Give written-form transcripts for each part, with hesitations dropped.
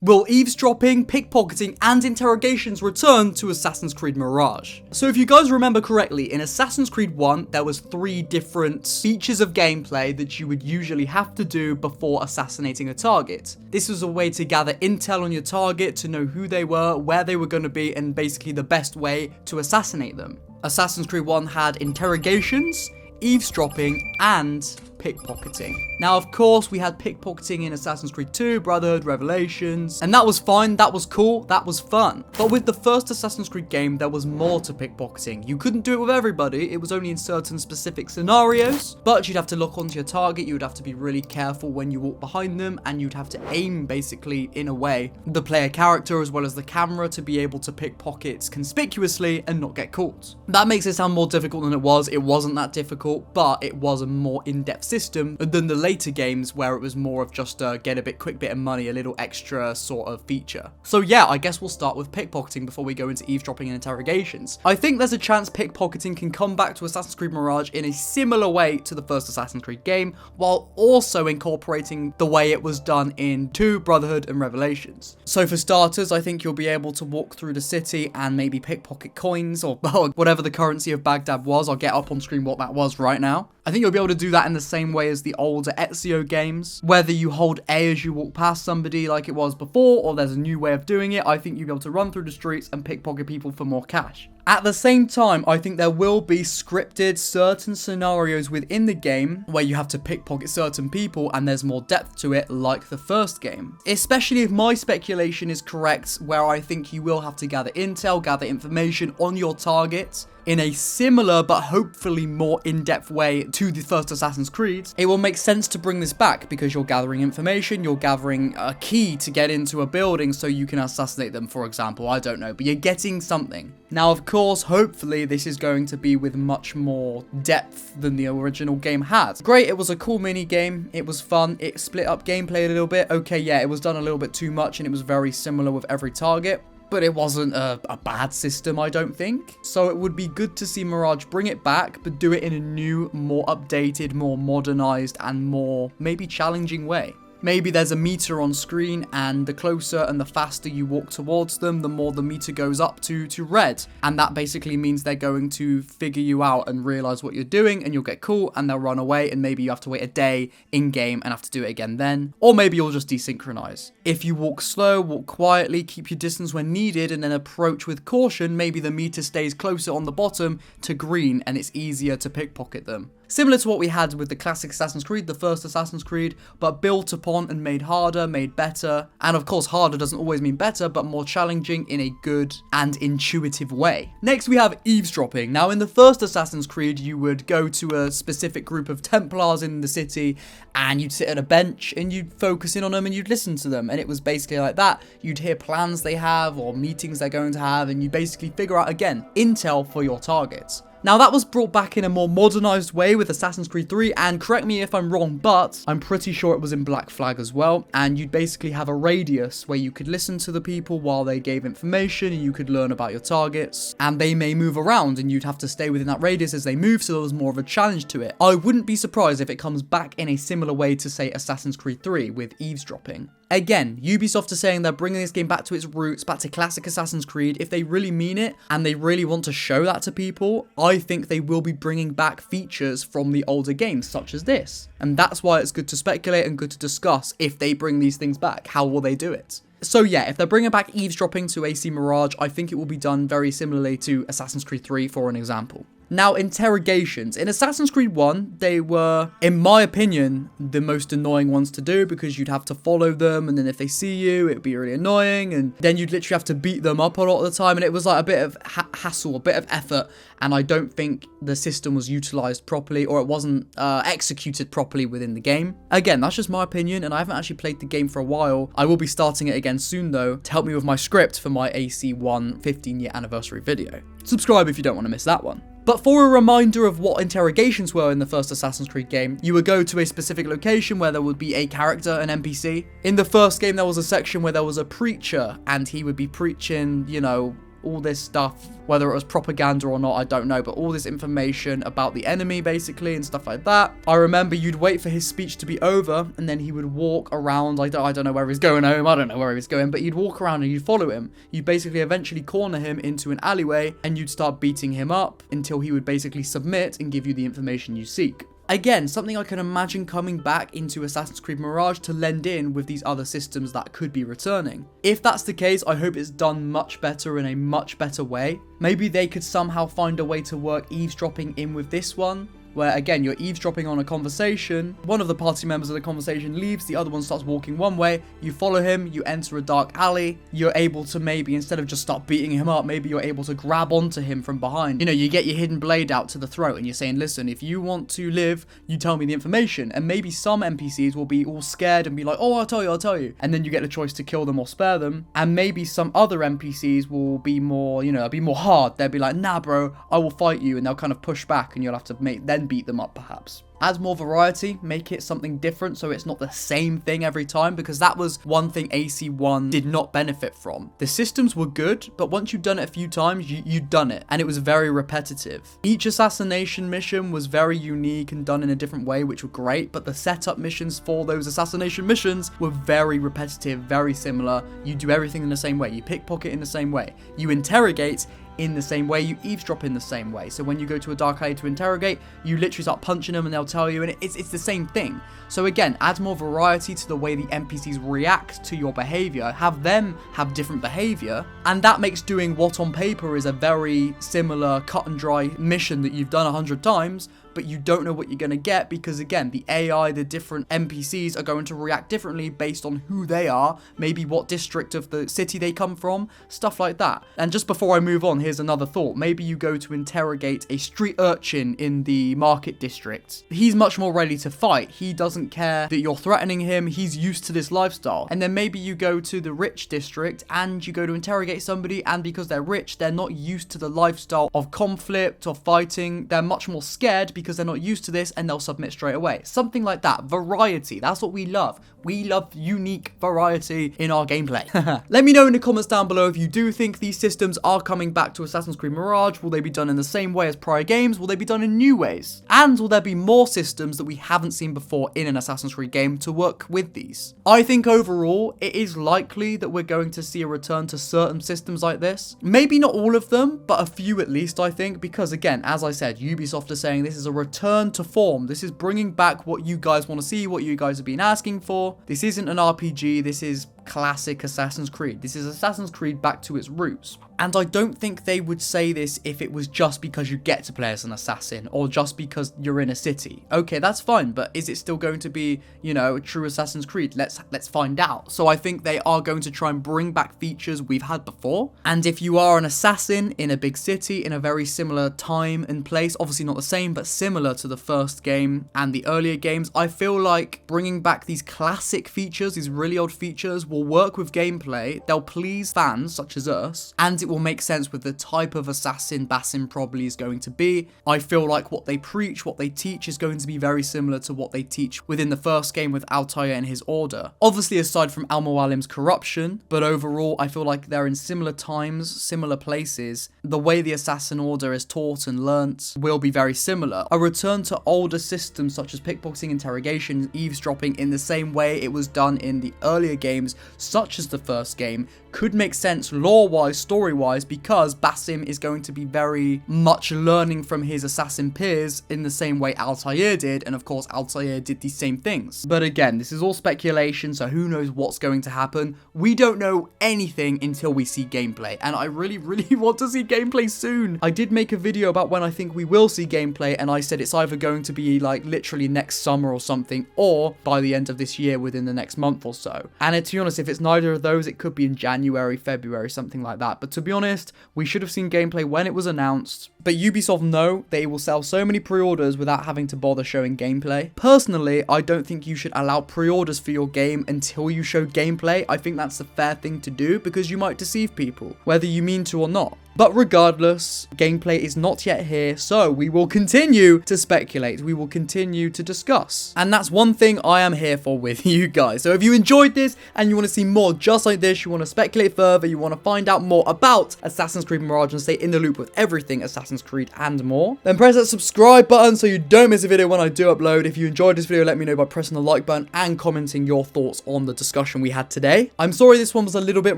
Will eavesdropping, pickpocketing, and interrogations return to Assassin's Creed Mirage? So if you guys remember correctly, in Assassin's Creed 1, there was 3 different features of gameplay that you would usually have to do before assassinating a target. This was a way to gather intel on your target, to know who they were, where they were going to be, and basically the best way to assassinate them. Assassin's Creed 1 had interrogations, eavesdropping, and pickpocketing. Now, of course, we had pickpocketing in Assassin's Creed 2, Brotherhood, Revelations, and that was fine, that was cool, that was fun. But with the first Assassin's Creed game, there was more to pickpocketing. You couldn't do it with everybody, it was only in certain specific scenarios, but you'd have to look onto your target, you would have to be really careful when you walk behind them, and you'd have to aim, basically, in a way, the player character as well as the camera to be able to pickpocket conspicuously and not get caught. That makes it sound more difficult than it was. It wasn't that difficult, but it was a more in-depth system than the later games where it was more of just a get a quick bit of money, a little extra sort of feature. So yeah, I guess we'll start with pickpocketing before we go into eavesdropping and interrogations. I think there's a chance pickpocketing can come back to Assassin's Creed Mirage in a similar way to the first Assassin's Creed game, while also incorporating the way it was done in 2, Brotherhood, and Revelations. So for starters, I think you'll be able to walk through the city and maybe pickpocket coins or whatever the currency of Baghdad was. I'll get up on screen what that was right now. I think you'll be able to do that in the same way as the older Ezio games. Whether you hold A as you walk past somebody like it was before, or there's a new way of doing it, I think you'll be able to run through the streets and pickpocket people for more cash. At the same time, I think there will be scripted certain scenarios within the game where you have to pickpocket certain people and there's more depth to it like the first game. Especially if my speculation is correct, where I think you will have to gather intel, gather information on your target in a similar but hopefully more in-depth way to the first Assassin's Creed. It will make sense to bring this back because you're gathering information, you're gathering a key to get into a building so you can assassinate them, for example, I don't know, but you're getting something. Now, of course, hopefully this is going to be with much more depth than the original game had. Great, it was a cool mini game, it was fun, it split up gameplay a little bit. Okay, yeah, it was done a little bit too much and it was very similar with every target. But it wasn't a bad system, I don't think. So it would be good to see Mirage bring it back, but do it in a new, more updated, more modernized, and more maybe challenging way. Maybe there's a meter on screen, and the closer and the faster you walk towards them, the more the meter goes up to red. And that basically means they're going to figure you out and realize what you're doing, and you'll get caught, and they'll run away, and maybe you have to wait a day in-game and have to do it again then. Or maybe you'll just desynchronize. If you walk slow, walk quietly, keep your distance when needed, and then approach with caution, maybe the meter stays closer on the bottom to green, and it's easier to pickpocket them. Similar to what we had with the classic Assassin's Creed, the first Assassin's Creed, but built upon and made harder, made better. And of course, harder doesn't always mean better, but more challenging in a good and intuitive way. Next, we have eavesdropping. Now, in the first Assassin's Creed, you would go to a specific group of Templars in the city, and you'd sit at a bench, and you'd focus in on them, and you'd listen to them. And it was basically like that. You'd hear plans they have, or meetings they're going to have, and you basically figure out, again, intel for your targets. Now, that was brought back in a more modernized way with Assassin's Creed 3, and correct me if I'm wrong, but I'm pretty sure it was in Black Flag as well, and you'd basically have a radius where you could listen to the people while they gave information, and you could learn about your targets, and they may move around, and you'd have to stay within that radius as they move, so there was more of a challenge to it. I wouldn't be surprised if it comes back in a similar way to, say, Assassin's Creed 3 with eavesdropping. Again, Ubisoft are saying they're bringing this game back to its roots, back to classic Assassin's Creed. If they really mean it, and they really want to show that to people, I think they will be bringing back features from the older games, such as this. And that's why it's good to speculate and good to discuss if they bring these things back. How will they do it? So yeah, if they're bringing back eavesdropping to AC Mirage, I think it will be done very similarly to Assassin's Creed 3, for an example. Now, interrogations. In Assassin's Creed 1, they were, in my opinion, the most annoying ones to do because you'd have to follow them, and then if they see you, it'd be really annoying, and then you'd literally have to beat them up a lot of the time, and it was like a bit of hassle, a bit of effort, and I don't think the system was utilized properly, or it wasn't executed properly within the game. Again, that's just my opinion, and I haven't actually played the game for a while. I will be starting it again soon, though, to help me with my script for my AC1 15-year anniversary video. Subscribe if you don't want to miss that one. But for a reminder of what interrogations were in the first Assassin's Creed game, you would go to a specific location where there would be a character, an NPC. In the first game, there was a section where there was a preacher, and he would be preaching, you know, all this stuff, whether it was propaganda or not, I don't know, but all this information about the enemy basically and stuff like that. I remember you'd wait for his speech to be over and then he would walk around. I don't know where he's going home. I don't know where he's going, but you'd walk around and you'd follow him. You'd basically eventually corner him into an alleyway and you'd start beating him up until he would basically submit and give you the information you seek. Again, something I can imagine coming back into Assassin's Creed Mirage to lend in with these other systems that could be returning. If that's the case, I hope it's done much better in a much better way. Maybe they could somehow find a way to work eavesdropping in with this one, where again, you're eavesdropping on a conversation, one of the party members of the conversation leaves, the other one starts walking one way, you follow him, you enter a dark alley, you're able to maybe, instead of just start beating him up, maybe you're able to grab onto him from behind. You know, you get your hidden blade out to the throat and you're saying, listen, if you want to live, you tell me the information. And maybe some NPCs will be all scared and be like, oh, I'll tell you. And then you get the choice to kill them or spare them. And maybe some other NPCs will be more, you know, be more hard. They'll be like, nah, bro, I will fight you. And they'll kind of push back and you'll have to then beat them up perhaps. Add more variety, make it something different so it's not the same thing every time, because that was one thing AC1 did not benefit from. The systems were good, but once you'd done it a few times, you'd done it, and it was very repetitive. Each assassination mission was very unique and done in a different way, which were great, but the setup missions for those assassination missions were very repetitive, very similar. You do everything in the same way. You pickpocket in the same way. You interrogate in the same way, you eavesdrop in the same way. So when you go to a dark alley to interrogate, you literally start punching them and they'll tell you, and it's the same thing. So again, add more variety to the way the NPCs react to your behavior, have them have different behavior, and that makes doing what on paper is a very similar cut and dry mission that you've done 100 times, but you don't know what you're going to get because, again, the AI, the different NPCs are going to react differently based on who they are, maybe what district of the city they come from, stuff like that. And just before I move on, here's another thought. Maybe you go to interrogate a street urchin in the market district. He's much more ready to fight. He doesn't care that you're threatening him. He's used to this lifestyle. And then maybe you go to the rich district and you go to interrogate somebody, and because they're rich, they're not used to the lifestyle of conflict or fighting. They're much more scared because they're not used to this, and they'll submit straight away. Something like that. Variety. That's what we love. We love unique variety in our gameplay. Let me know in the comments down below if you do think these systems are coming back to Assassin's Creed Mirage. Will they be done in the same way as prior games? Will they be done in new ways? And will there be more systems that we haven't seen before in an Assassin's Creed game to work with these? I think overall, it is likely that we're going to see a return to certain systems like this. Maybe not all of them, but a few at least, I think, because again, as I said, Ubisoft are saying this is a return to form. This is bringing back what you guys want to see, what you guys have been asking for. This isn't an RPG. This is classic Assassin's Creed. This is Assassin's Creed back to its roots. And I don't think they would say this if it was just because you get to play as an assassin or just because you're in a city. Okay, that's fine, but is it still going to be, you know, a true Assassin's Creed? Let's find out. So I think they are going to try and bring back features we've had before. And if you are an assassin in a big city in a very similar time and place, obviously not the same, but similar to the first game and the earlier games, I feel like bringing back these classic features, these really old features, will work with gameplay. They'll please fans such as us, and it will make sense with the type of assassin Basim probably is going to be. I feel like what they preach, what they teach is going to be very similar to what they teach within the first game with Altair and his order. Obviously aside from Al-Mualim's corruption, but overall I feel like they're in similar times, similar places. The way the assassin order is taught and learnt will be very similar. A return to older systems such as pickpocketing, interrogation, eavesdropping in the same way it was done in the earlier games, such as the first game, could make sense lore-wise, story-wise, because Basim is going to be very much learning from his assassin peers in the same way Altair did, and of course Altair did these same things. But again, this is all speculation, so who knows what's going to happen. We don't know anything until we see gameplay, and I really want to see gameplay soon. I did make a video about when I think we will see gameplay, and I said it's either going to be like literally next summer or something, or by the end of this year within the next month or so. And to be honest, if it's neither of those, it could be in January, February, something like that. But to be honest, we should have seen gameplay when it was announced. But Ubisoft know they will sell so many pre-orders without having to bother showing gameplay. Personally, I don't think you should allow pre-orders for your game until you show gameplay. I think that's the fair thing to do because you might deceive people, whether you mean to or not. But regardless, gameplay is not yet here, so we will continue to speculate. We will continue to discuss. And that's one thing I am here for with you guys. So if you enjoyed this and you want to see more just like this, you want to speculate further, you want to find out more about Assassin's Creed Mirage and stay in the loop with everything Assassin's Creed and more, then press that subscribe button so you don't miss a video when I do upload. If you enjoyed this video, let me know by pressing the like button and commenting your thoughts on the discussion we had today. I'm sorry this one was a little bit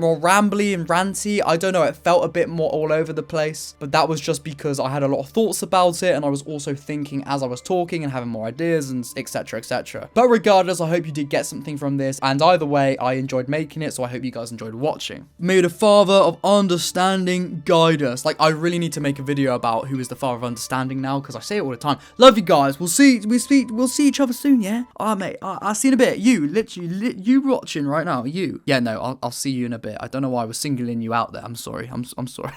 more rambly and ranty. I don't know, it felt a bit more all over the place, but that was just because I had a lot of thoughts about it and I was also thinking as I was talking and having more ideas and etc, etc. But regardless, I hope you did get something from this, and either way, I enjoyed making it, so I hope you guys enjoyed watching. May the Father of Understanding guide us. Like, I really need to make a video about who is the Father of Understanding now, because I say it all the time. Love you guys. We'll see each other soon, yeah? Mate, I'll see you in a bit. You, literally, you watching right now, you. Yeah, no, I'll see you in a bit. I don't know why I was singling you out there. I'm sorry. I'm sorry.